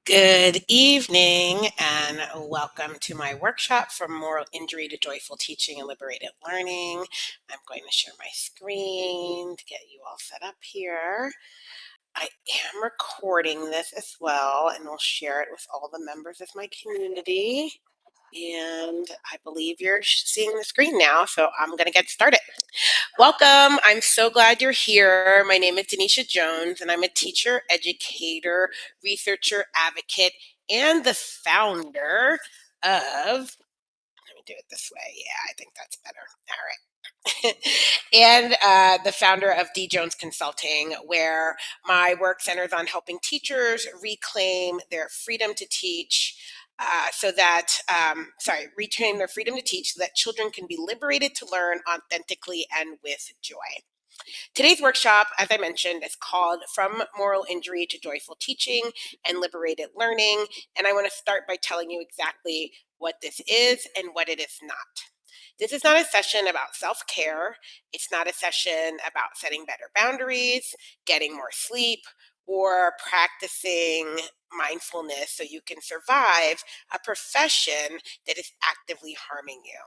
Good evening and welcome to my workshop from moral injury to joyful teaching and liberated learning. I'm going to share my screen to get you all set up here. I am recording this as well and will share it with all the members of my community. And I believe you're seeing the screen now, so I'm going to get started. Welcome. I'm so glad you're here. My name is Denisha Jones, and I'm a teacher, educator, researcher, advocate, and the founder of, let me do it this way. Yeah, I think that's better. All right. And the founder of D. Jones Consulting, where my work centers on helping teachers reclaim their freedom to teach retain their freedom to teach so that children can be liberated to learn authentically and with joy. Today's workshop, as I mentioned, is called From Moral Injury to Joyful Teaching and Liberated Learning. And I want to start by telling you exactly what this is and what it is not. This is not a session about self-care. It's not a session about setting better boundaries, getting more sleep, or practicing mindfulness so you can survive a profession that is actively harming you.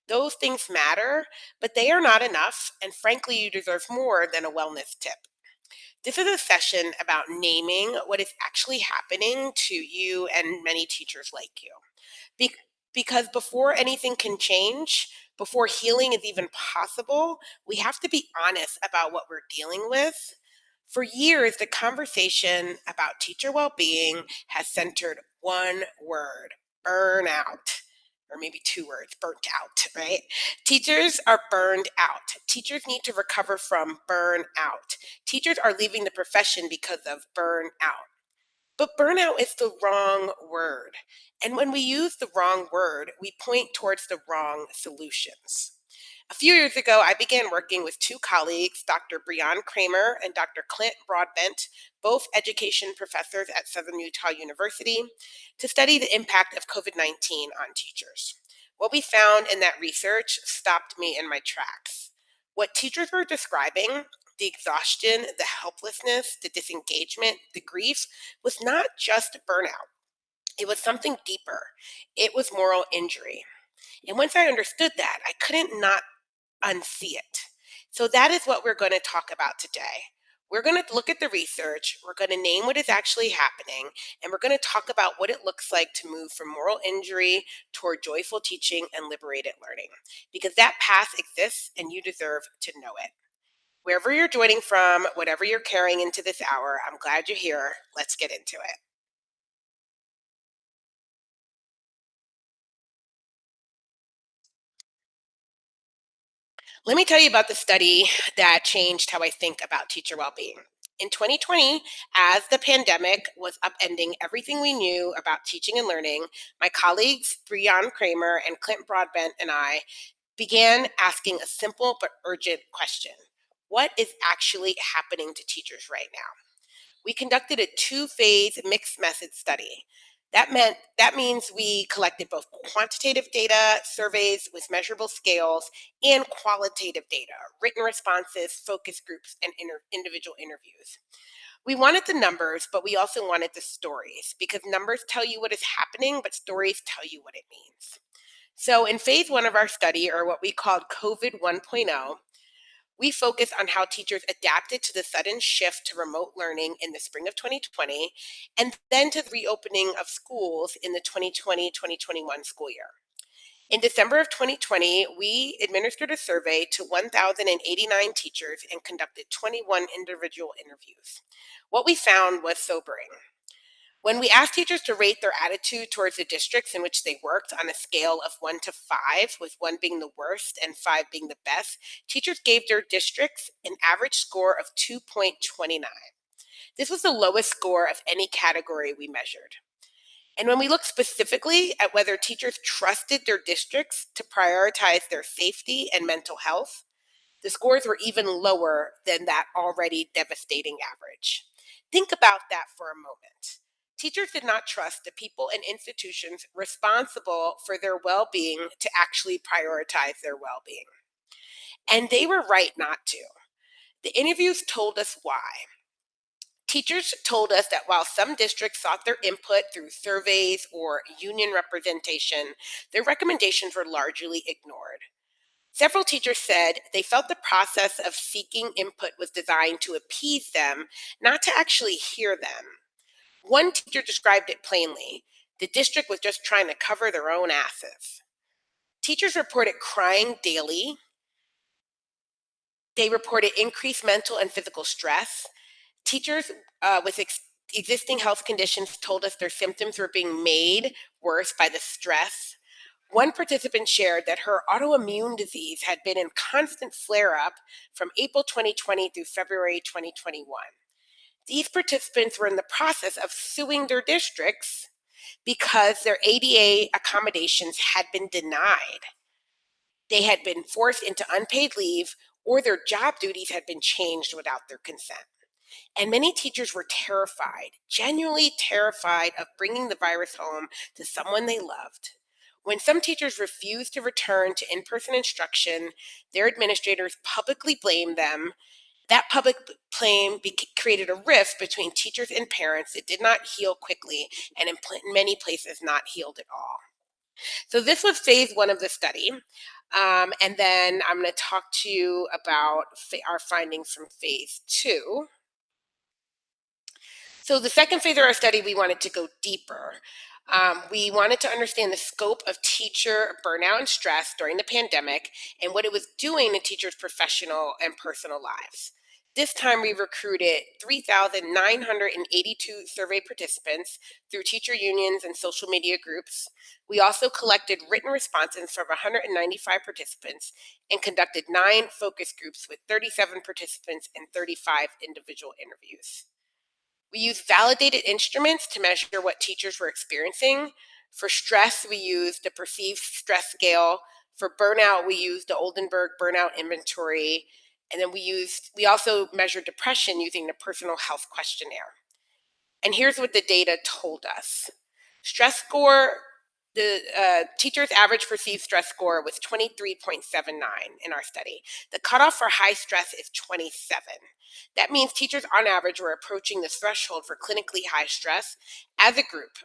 Those things matter, but they are not enough, and frankly, you deserve more than a wellness tip. This is a session about naming what is actually happening to you and many teachers like you. Be- because before anything can change, before healing is even possible, we have to be honest about what we're dealing with. For years, the conversation about teacher well-being has centered one word: burnout. Or maybe two words: burnt out, right? Teachers are burned out. Teachers need to recover from burnout. Teachers are leaving the profession because of burnout. But burnout is the wrong word. And when we use the wrong word, we point towards the wrong solutions. A few years ago, I began working with two colleagues, Dr. Breon Kramer and Dr. Clint Broadbent, both education professors at Southern Utah University, to study the impact of COVID-19 on teachers. What we found in that research stopped me in my tracks. What teachers were describing, the exhaustion, the helplessness, the disengagement, the grief, was not just burnout. It was something deeper. It was moral injury. And once I understood that, I couldn't not unsee it. So that is what we're going to talk about today. We're going to look at the research, we're going to name what is actually happening, and we're going to talk about what it looks like to move from moral injury toward joyful teaching and liberated learning. Because that path exists and you deserve to know it. Wherever you're joining from, whatever you're carrying into this hour, I'm glad you're here. Let's get into it. Let me tell you about the study that changed how I think about teacher well-being. In 2020, as the pandemic was upending everything we knew about teaching and learning, my colleagues, Breon Kramer and Clint Broadbent, and I began asking a simple but urgent question. What is actually happening to teachers right now? We conducted a two-phase mixed method study. That means we collected both quantitative data, surveys with measurable scales, and qualitative data, written responses, focus groups, and individual interviews. We wanted the numbers, but we also wanted the stories, because numbers tell you what is happening, but stories tell you what it means. So in phase one of our study, or what we called COVID 1.0, we focused on how teachers adapted to the sudden shift to remote learning in the spring of 2020, and then to the reopening of schools in the 2020-2021 school year. In December of 2020, we administered a survey to 1,089 teachers and conducted 21 individual interviews. What we found was sobering. When we asked teachers to rate their attitude towards the districts in which they worked on a scale of 1 to 5, with 1 being the worst and 5 being the best, teachers gave their districts an average score of 2.29. This was the lowest score of any category we measured. And when we looked specifically at whether teachers trusted their districts to prioritize their safety and mental health, the scores were even lower than that already devastating average. Think about that for a moment. Teachers did not trust the people and institutions responsible for their well-being to actually prioritize their well-being. And they were right not to. The interviews told us why. Teachers told us that while some districts sought their input through surveys or union representation, their recommendations were largely ignored. Several teachers said they felt the process of seeking input was designed to appease them, not to actually hear them. One teacher described it plainly: the district was just trying to cover their own asses. Teachers reported crying daily. They reported increased mental and physical stress. Teachers with existing health conditions told us their symptoms were being made worse by the stress. One participant shared that her autoimmune disease had been in constant flare up from April 2020 through February 2021. These participants were in the process of suing their districts because their ADA accommodations had been denied. They had been forced into unpaid leave, or their job duties had been changed without their consent. And many teachers were terrified, genuinely terrified of bringing the virus home to someone they loved. When some teachers refused to return to in person instruction, their administrators publicly blamed them. That public blame created a rift between teachers and parents that did not heal quickly, and in many places, not healed at all. So, this was phase one of the study. And then I'm going to talk to you about our findings from phase two. So the second phase of our study, we wanted to go deeper. We wanted to understand the scope of teacher burnout and stress during the pandemic and what it was doing to teachers' professional and personal lives. This time we recruited 3,982 survey participants through teacher unions and social media groups. We also collected written responses from 195 participants and conducted 9 focus groups with 37 participants and 35 individual interviews. We used validated instruments to measure what teachers were experiencing. For stress, we used the perceived stress scale. For burnout, we used the Oldenburg burnout inventory. And then we also measured depression using the personal health questionnaire. And here's what the data told us. Stress score, the teacher's average perceived stress score was 23.79 in our study. The cutoff for high stress is 27. That means teachers on average were approaching the threshold for clinically high stress as a group.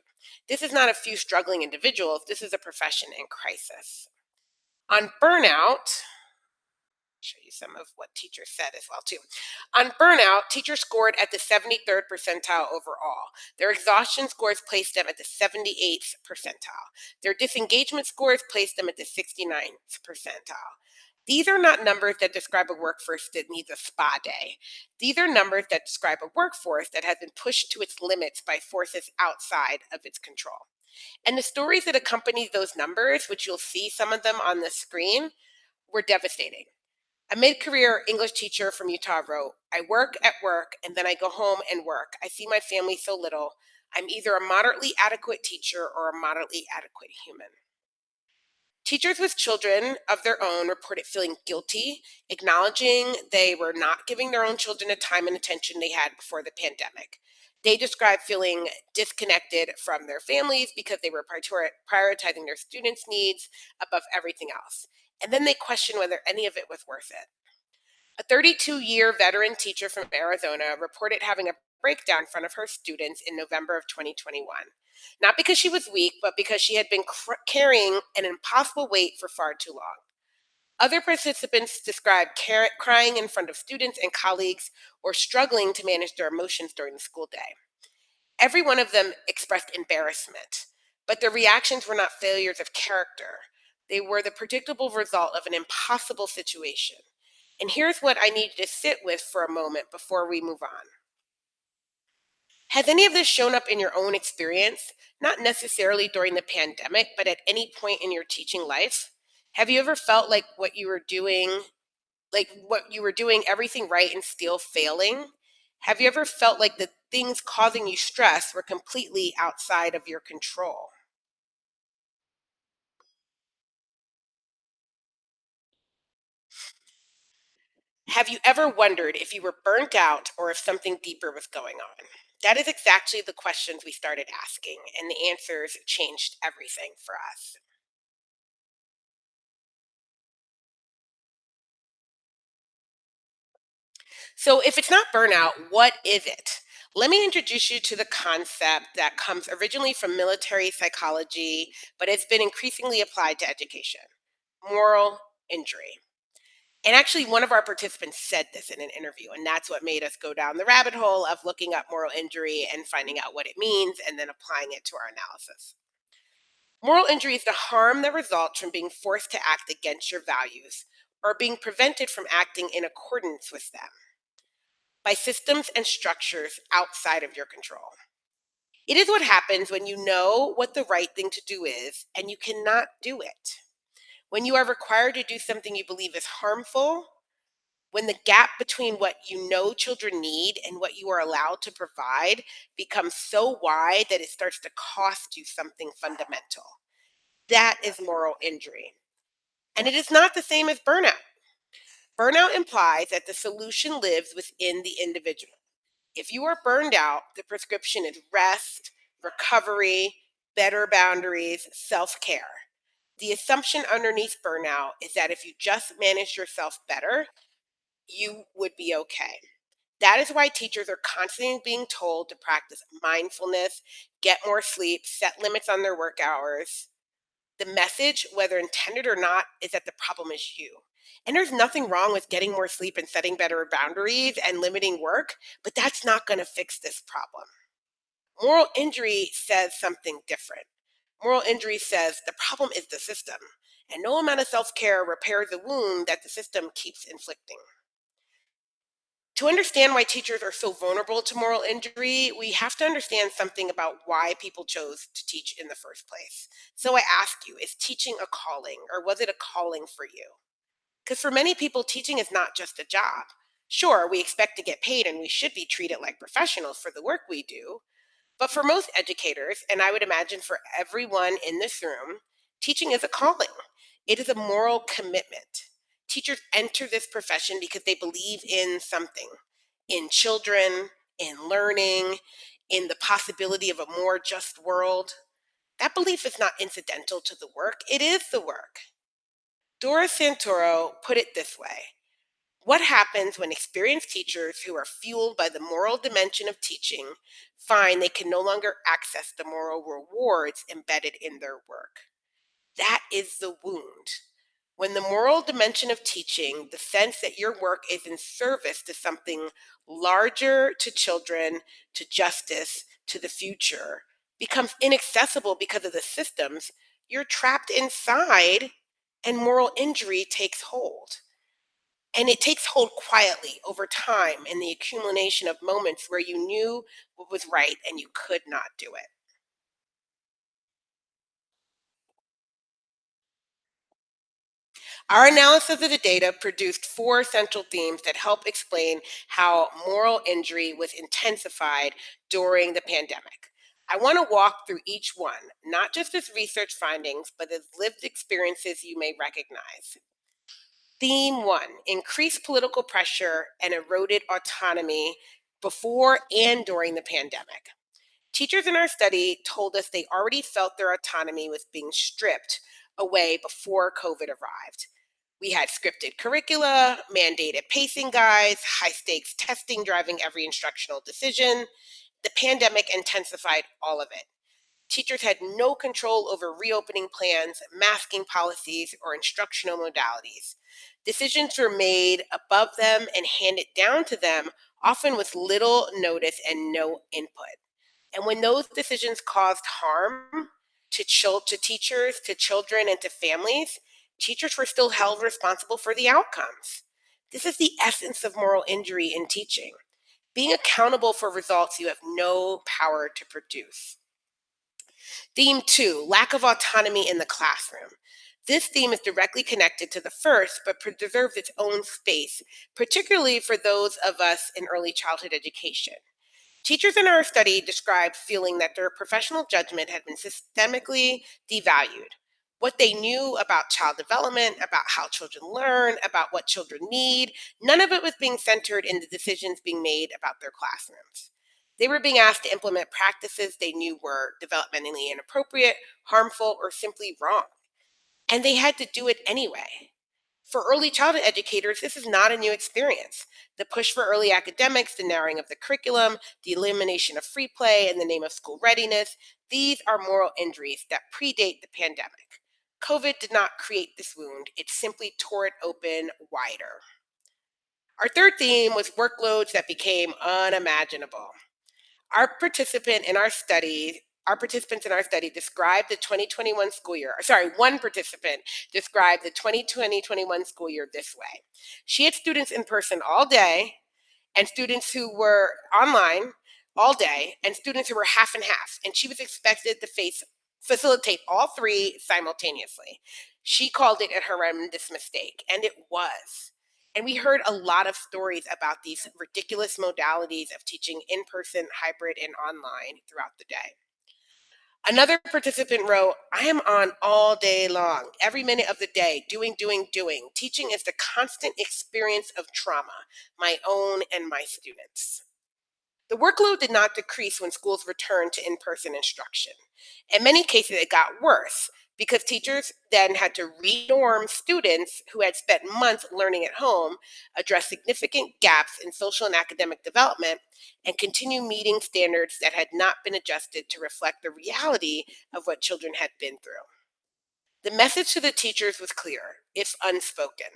This is not a few struggling individuals, this is a profession in crisis. On burnout, show you some of what teachers said as well too. On burnout, teachers scored at the 73rd percentile overall. Their exhaustion scores placed them at the 78th percentile. Their disengagement scores placed them at the 69th percentile. These are not numbers that describe a workforce that needs a spa day. These are numbers that describe a workforce that has been pushed to its limits by forces outside of its control. And the stories that accompany those numbers, which you'll see some of them on the screen, were devastating. A mid-career English teacher from Utah wrote, "I work at work and then I go home and work. I see my family so little. I'm either a moderately adequate teacher or a moderately adequate human." Teachers with children of their own reported feeling guilty, acknowledging they were not giving their own children the time and attention they had before the pandemic. They described feeling disconnected from their families because they were prioritizing their students' needs above everything else. And then they questioned whether any of it was worth it. A 32-year veteran teacher from Arizona reported having a breakdown in front of her students in November of 2021. Not because she was weak, but because she had been carrying an impossible weight for far too long. Other participants described crying in front of students and colleagues or struggling to manage their emotions during the school day. Every one of them expressed embarrassment, but their reactions were not failures of character. They were the predictable result of an impossible situation. And here's what I need you to sit with for a moment before we move on. Has any of this shown up in your own experience? Not necessarily during the pandemic, but at any point in your teaching life? Have you ever felt like what you were doing everything right and still failing? Have you ever felt like the things causing you stress were completely outside of your control? Have you ever wondered if you were burnt out or if something deeper was going on? That is exactly the questions we started asking, and the answers changed everything for us. So, if it's not burnout, what is it? Let me introduce you to the concept that comes originally from military psychology, but it's been increasingly applied to education: moral injury. And actually, one of our participants said this in an interview, and that's what made us go down the rabbit hole of looking up moral injury and finding out what it means and then applying it to our analysis. Moral injury is the harm that results from being forced to act against your values or being prevented from acting in accordance with them by systems and structures outside of your control. It is what happens when you know what the right thing to do is and you cannot do it. When you are required to do something you believe is harmful, when the gap between what you know children need and what you are allowed to provide becomes so wide that it starts to cost you something fundamental. That is moral injury. And it is not the same as burnout. Burnout implies that the solution lives within the individual. If you are burned out, the prescription is rest, recovery, better boundaries, self care. The assumption underneath burnout is that if you just manage yourself better, you would be okay. That is why teachers are constantly being told to practice mindfulness, get more sleep, set limits on their work hours. The message, whether intended or not, is that the problem is you. And there's nothing wrong with getting more sleep and setting better boundaries and limiting work, but that's not going to fix this problem. Moral injury says something different. Moral injury says the problem is the system, and no amount of self care repairs the wound that the system keeps inflicting. To understand why teachers are so vulnerable to moral injury, we have to understand something about why people chose to teach in the first place. So I ask you, is teaching a calling, or was it a calling for you? Because for many people, teaching is not just a job. Sure, we expect to get paid and we should be treated like professionals for the work we do. But for most educators, and I would imagine for everyone in this room, teaching is a calling. It is a moral commitment. Teachers enter this profession because they believe in something: in children, in learning, in the possibility of a more just world. That belief is not incidental to the work, it is the work. Dora Santoro put it this way: what happens when experienced teachers who are fueled by the moral dimension of teaching find they can no longer access the moral rewards embedded in their work? That is the wound. When the moral dimension of teaching, the sense that your work is in service to something larger, to children, to justice, to the future, becomes inaccessible because of the systems, you're trapped inside and moral injury takes hold. And it takes hold quietly over time in the accumulation of moments where you knew what was right and you could not do it. Our analysis of the data produced four central themes that help explain how moral injury was intensified during the pandemic. I want to walk through each one, not just as research findings, but as lived experiences you may recognize. Theme one: increased political pressure and eroded autonomy before and during the pandemic. Teachers in our study told us they already felt their autonomy was being stripped away before COVID arrived. We had scripted curricula, mandated pacing guides, high stakes testing driving every instructional decision. The pandemic intensified all of it. Teachers had no control over reopening plans, masking policies, or instructional modalities. Decisions were made above them and handed down to them, often with little notice and no input. And when those decisions caused harm to teachers, to children, and to families, teachers were still held responsible for the outcomes. This is the essence of moral injury in teaching: being accountable for results you have no power to produce. Theme two: lack of autonomy in the classroom. This theme is directly connected to the first, but deserves its own space, particularly for those of us in early childhood education. Teachers in our study described feeling that their professional judgment had been systemically devalued. What they knew about child development, about how children learn, about what children need, none of it was being centered in the decisions being made about their classrooms. They were being asked to implement practices they knew were developmentally inappropriate, harmful, or simply wrong. And they had to do it anyway. For early childhood educators, this is not a new experience. The push for early academics, the narrowing of the curriculum, the elimination of free play in the name of school readiness, these are moral injuries that predate the pandemic. COVID did not create this wound, it simply tore it open wider. Our third theme was workloads that became unimaginable. Our participants in our study described the 2021 school year. Sorry, one participant described the 2020-21 school year this way. She had students in person all day and students who were online all day and students who were half and half. And she was expected to facilitate all three simultaneously. She called it a horrendous mistake, and it was. And we heard a lot of stories about these ridiculous modalities of teaching in person, hybrid, and online throughout the day. Another participant wrote, I am on all day long, every minute of the day, doing, doing, doing. Teaching is the constant experience of trauma, my own and my students. The workload did not decrease when schools returned to in-person instruction. In many cases, it got worse because teachers then had to re-norm students who had spent months learning at home, address significant gaps in social and academic development, and continue meeting standards that had not been adjusted to reflect the reality of what children had been through. The message to the teachers was clear, if unspoken.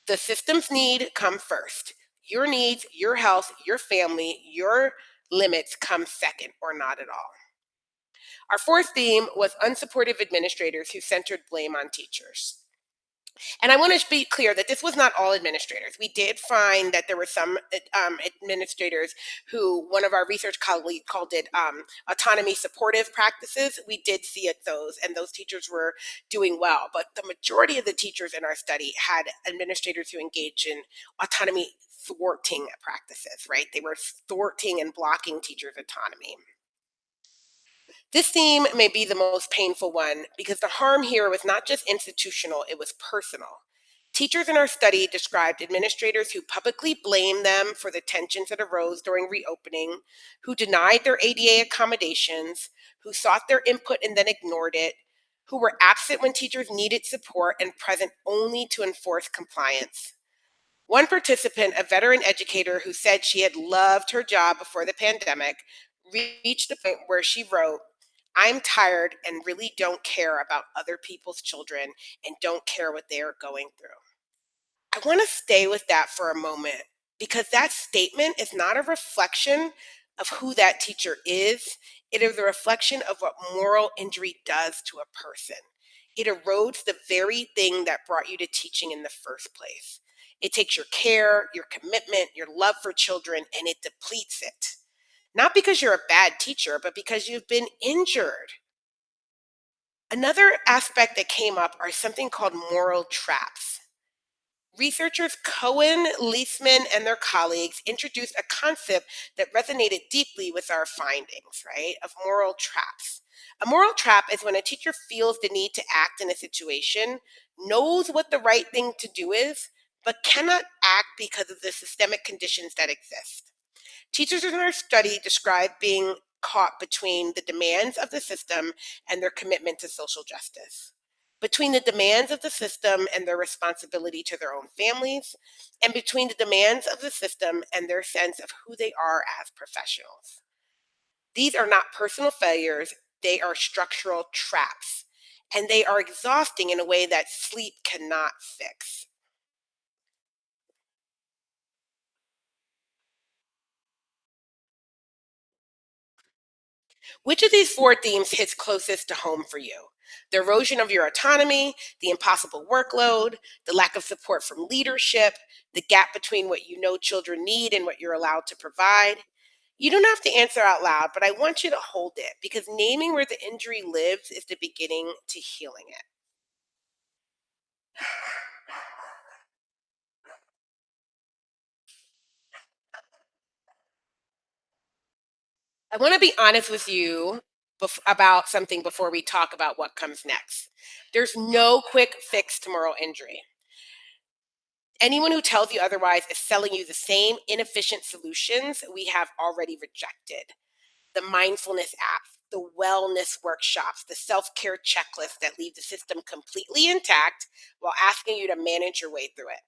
The system's need come first. Your needs, your health, your family, your limits come second or not at all. Our fourth theme was unsupportive administrators who centered blame on teachers. And I want to be clear that this was not all administrators. We did find that there were some administrators who one of our research colleagues called it autonomy supportive practices. We did see those, and those teachers were doing well. But the majority of the teachers in our study had administrators who engaged in autonomy thwarting practices, right? They were thwarting and blocking teachers' autonomy. This theme may be the most painful one because the harm here was not just institutional, it was personal. Teachers in our study described administrators who publicly blamed them for the tensions that arose during reopening, who denied their ADA accommodations, who sought their input and then ignored it, who were absent when teachers needed support and present only to enforce compliance. One participant, a veteran educator who said she had loved her job before the pandemic, reached the point where she wrote, I'm tired and really don't care about other people's children and don't care what they are going through. I want to stay with that for a moment because that statement is not a reflection of who that teacher is. It is a reflection of what moral injury does to a person. It erodes the very thing that brought you to teaching in the first place. It takes your care, your commitment, your love for children, and it depletes it. Not because you're a bad teacher, but because you've been injured. Another aspect that came up are something called moral traps. Researchers Cohen, Leisman, and their colleagues introduced a concept that resonated deeply with our findings, right, of moral traps. A moral trap is when a teacher feels the need to act in a situation, knows what the right thing to do is, but cannot act because of the systemic conditions that exist. Teachers in our study described being caught between the demands of the system and their commitment to social justice, between the demands of the system and their responsibility to their own families, and between the demands of the system and their sense of who they are as professionals. These are not personal failures, they are structural traps, and they are exhausting in a way that sleep cannot fix. Which of these four themes hits closest to home for you? The erosion of your autonomy, the impossible workload, the lack of support from leadership, the gap between what you know children need and what you're allowed to provide. You don't have to answer out loud, but I want you to hold it because naming where the injury lives is the beginning to healing it. I want to be honest with you about something before we talk about what comes next. There's no quick fix to moral injury. Anyone who tells you otherwise is selling you the same inefficient solutions we have already rejected. The mindfulness app, the wellness workshops, the self-care checklists that leave the system completely intact while asking you to manage your way through it.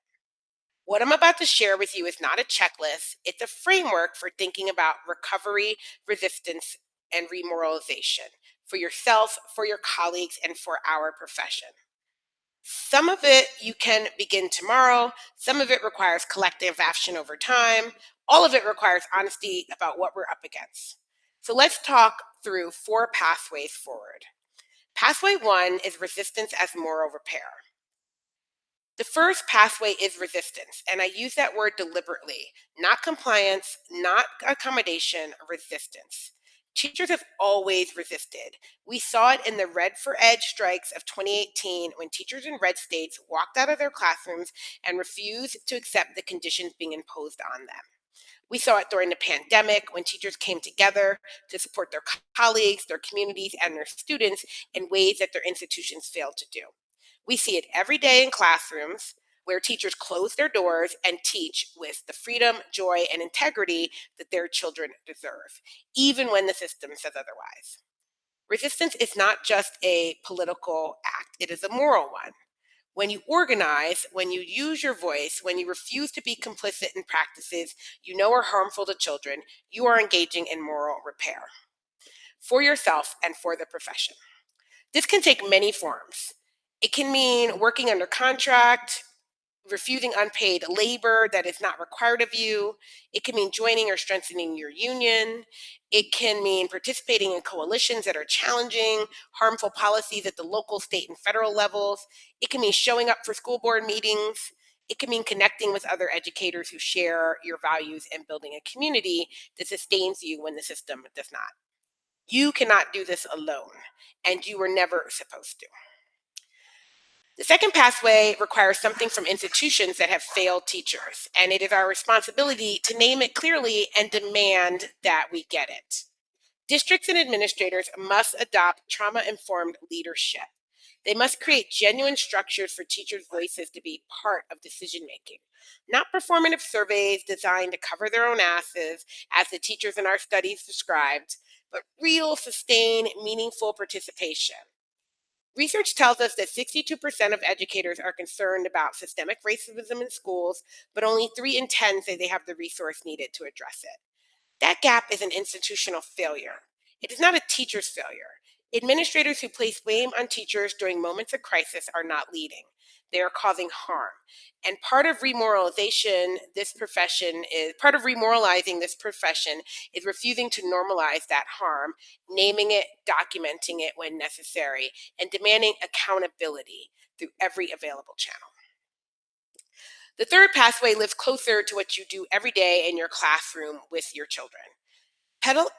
What I'm about to share with you is not a checklist, it's a framework for thinking about recovery, resistance, and remoralization for yourself, for your colleagues, and for our profession. Some of it you can begin tomorrow, some of it requires collective action over time, all of it requires honesty about what we're up against. So let's talk through 4 pathways forward. Pathway 1 is resistance as moral repair. The first pathway is resistance, and I use that word deliberately, not compliance, not accommodation, resistance. Teachers have always resisted. We saw it in the Red for Ed strikes of 2018 when teachers in red states walked out of their classrooms and refused to accept the conditions being imposed on them. We saw it during the pandemic when teachers came together to support their colleagues, their communities, and their students in ways that their institutions failed to do. We see it every day in classrooms where teachers close their doors and teach with the freedom, joy, and integrity that their children deserve, even when the system says otherwise. Resistance is not just a political act, it is a moral one. When you organize, when you use your voice, when you refuse to be complicit in practices you know are harmful to children, you are engaging in moral repair for yourself and for the profession. This can take many forms. It can mean working under contract, refusing unpaid labor that is not required of you. It can mean joining or strengthening your union. It can mean participating in coalitions that are challenging harmful policies at the local, state, and federal levels. It can mean showing up for school board meetings. It can mean connecting with other educators who share your values and building a community that sustains you when the system does not. You cannot do this alone, and you were never supposed to. The second pathway requires something from institutions that have failed teachers, and it is our responsibility to name it clearly and demand that we get it. Districts and administrators must adopt trauma-informed leadership. They must create genuine structures for teachers' voices to be part of decision making, not performative surveys designed to cover their own asses, as the teachers in our studies described, but real, sustained, meaningful participation. Research tells us that 62% of educators are concerned about systemic racism in schools, but only 3 in 10 say they have the resource needed to address it. That gap is an institutional failure. It is not a teacher's failure. Administrators who place blame on teachers during moments of crisis are not leading. They are causing harm. And part of remoralizing this profession is refusing to normalize that harm, naming it, documenting it when necessary, and demanding accountability through every available channel. The third pathway lives closer to what you do every day in your classroom with your children.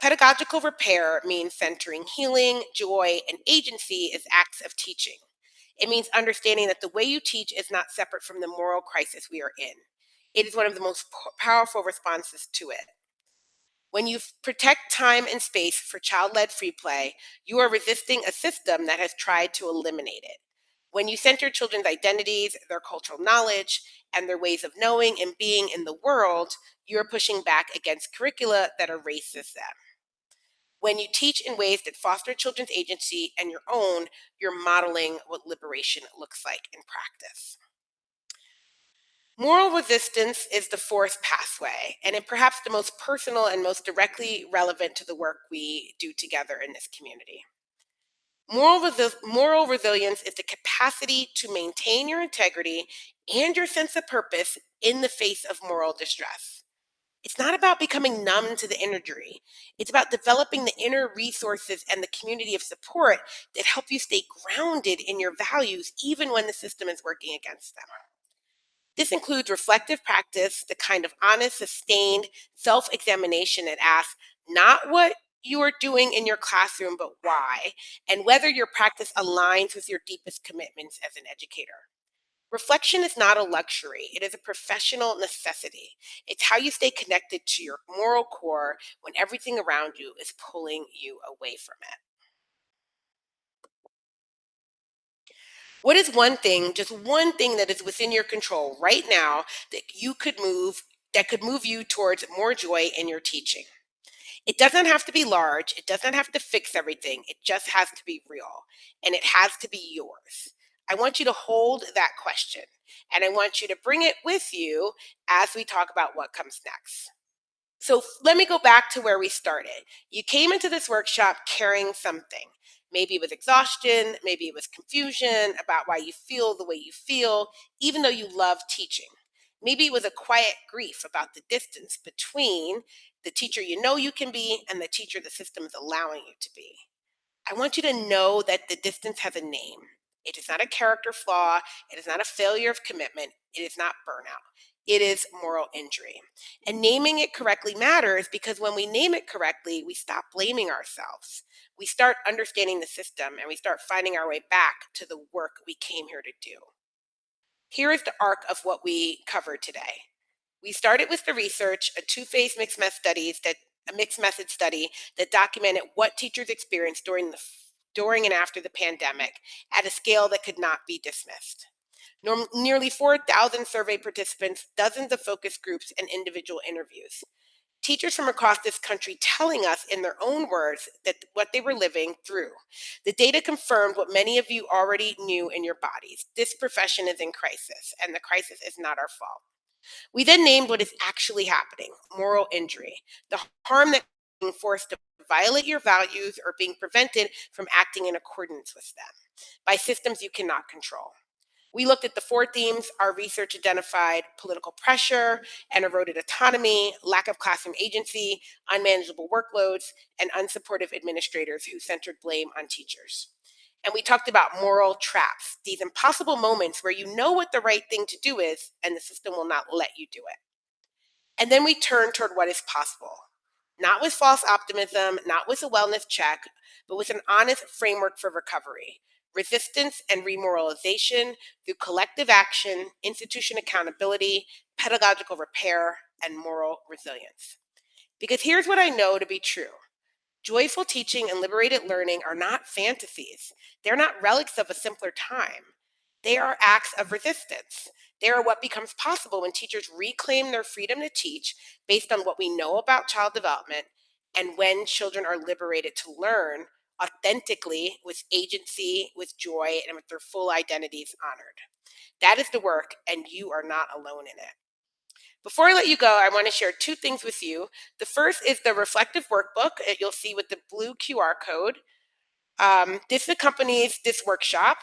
Pedagogical repair means centering healing, joy, and agency as acts of teaching. It means understanding that the way you teach is not separate from the moral crisis we are in. It is one of the most powerful responses to it. When you protect time and space for child-led free play, you are resisting a system that has tried to eliminate it. When you center children's identities, their cultural knowledge, and their ways of knowing and being in the world, you are pushing back against curricula that erases them. When you teach in ways that foster children's agency and your own, you're modeling what liberation looks like in practice. Moral resistance is the fourth pathway, and it perhaps the most personal and most directly relevant to the work we do together in this community. Moral resilience is the capacity to maintain your integrity and your sense of purpose in the face of moral distress. It's not about becoming numb to the imagery. It's about developing the inner resources and the community of support that help you stay grounded in your values even when the system is working against them. This includes reflective practice, the kind of honest, sustained self-examination that asks not what you are doing in your classroom, but why, and whether your practice aligns with your deepest commitments as an educator. Reflection is not a luxury, it is a professional necessity. It's how you stay connected to your moral core when everything around you is pulling you away from it. What is one thing, just one thing that is within your control right now that could move you towards more joy in your teaching? It doesn't have to be large. It doesn't have to fix everything. It just has to be real, and it has to be yours. I want you to hold that question, and I want you to bring it with you as we talk about what comes next. So let me go back to where we started. You came into this workshop carrying something. Maybe it was exhaustion, maybe it was confusion about why you feel the way you feel, even though you love teaching. Maybe it was a quiet grief about the distance between the teacher you know you can be and the teacher the system is allowing you to be. I want you to know that the distance has a name. It is not a character flaw. It is not a failure of commitment. It is not burnout. It is moral injury. And naming it correctly matters because when we name it correctly, we stop blaming ourselves. We start understanding the system and we start finding our way back to the work we came here to do. Here is the arc of what we covered today. We started with the research, a two-phase mixed method study that documented what teachers experienced during and after the pandemic at a scale that could not be dismissed. Nearly 4,000 survey participants, dozens of focus groups, and individual interviews. Teachers from across this country telling us in their own words that what they were living through. The data confirmed what many of you already knew in your bodies. This profession is in crisis, and the crisis is not our fault. We then named what is actually happening, moral injury, the harm that being forced to violate your values or being prevented from acting in accordance with them by systems you cannot control. We looked at the four themes our research identified: political pressure and eroded autonomy, lack of classroom agency, unmanageable workloads, and unsupportive administrators who centered blame on teachers. And we talked about moral traps, these impossible moments where you know what the right thing to do is and the system will not let you do it. And then we turn toward what is possible, not with false optimism, not with a wellness check, but with an honest framework for recovery, resistance and remoralization through collective action, institution accountability, pedagogical repair, and moral resilience. Because here's what I know to be true. Joyful teaching and liberated learning are not fantasies. They're not relics of a simpler time. They are acts of resistance. They are what becomes possible when teachers reclaim their freedom to teach based on what we know about child development and when children are liberated to learn authentically with agency, with joy, and with their full identities honored. That is the work, and you are not alone in it. Before I let you go, I want to share two things with you. The first is the reflective workbook that you'll see with the blue QR code. This accompanies this workshop.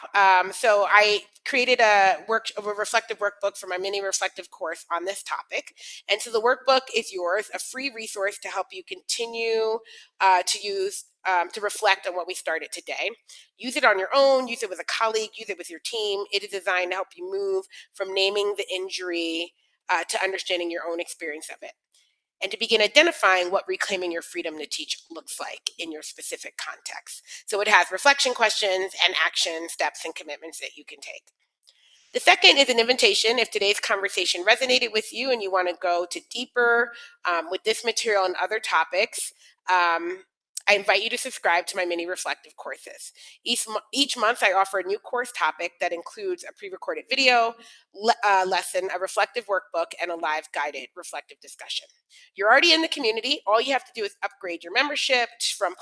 So I created a reflective workbook for my mini reflective course on this topic. And so the workbook is yours, a free resource to help you continue to reflect on what we started today. Use it on your own, use it with a colleague, use it with your team. It is designed to help you move from naming the injury to understanding your own experience of it, and to begin identifying what reclaiming your freedom to teach looks like in your specific context. So it has reflection questions and action steps and commitments that you can take. The second is an invitation. If today's conversation resonated with you and you want to go to deeper with this material and other topics, I invite you to subscribe to my mini reflective courses. Each month, I offer a new course topic that includes a pre-recorded video lesson, a reflective workbook, and a live guided reflective discussion. You're already in the community. All you have to do is upgrade your membership from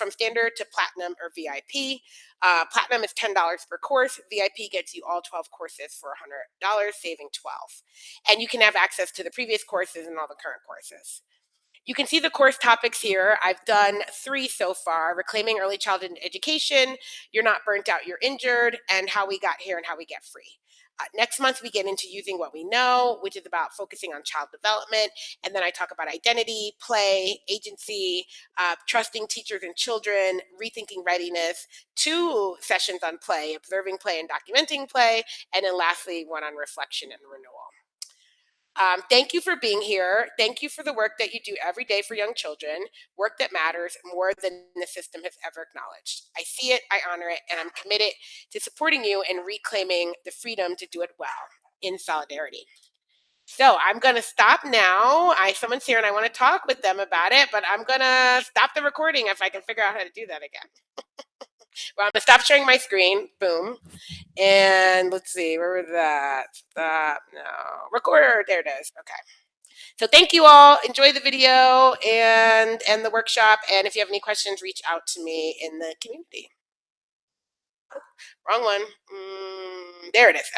standard to platinum or VIP. Platinum is $10 per course. VIP gets you all 12 courses for $100, saving 12. And you can have access to the previous courses and all the current courses. You can see the course topics here. I've done 3 so far: reclaiming early childhood education, you're not burnt out, you're injured, and how we got here and how we get free. Next month, we get into using what we know, which is about focusing on child development. And then I talk about identity, play, agency, trusting teachers and children, rethinking readiness, 2 sessions on play, observing play and documenting play, and then lastly, one on reflection and renewal. Thank you for being here. Thank you for the work that you do every day for young children, work that matters more than the system has ever acknowledged. I see it, I honor it, and I'm committed to supporting you and reclaiming the freedom to do it well in solidarity. So I'm going to stop now. Someone's here and I want to talk with them about it, but I'm going to stop the recording if I can figure out how to do that again. Well, I'm going to stop sharing my screen. Boom. And let's see, where was that? Stop. No. Recorder. There it is. Okay. So thank you all. Enjoy the video and the workshop. And if you have any questions, reach out to me in the community. Wrong one. There it is.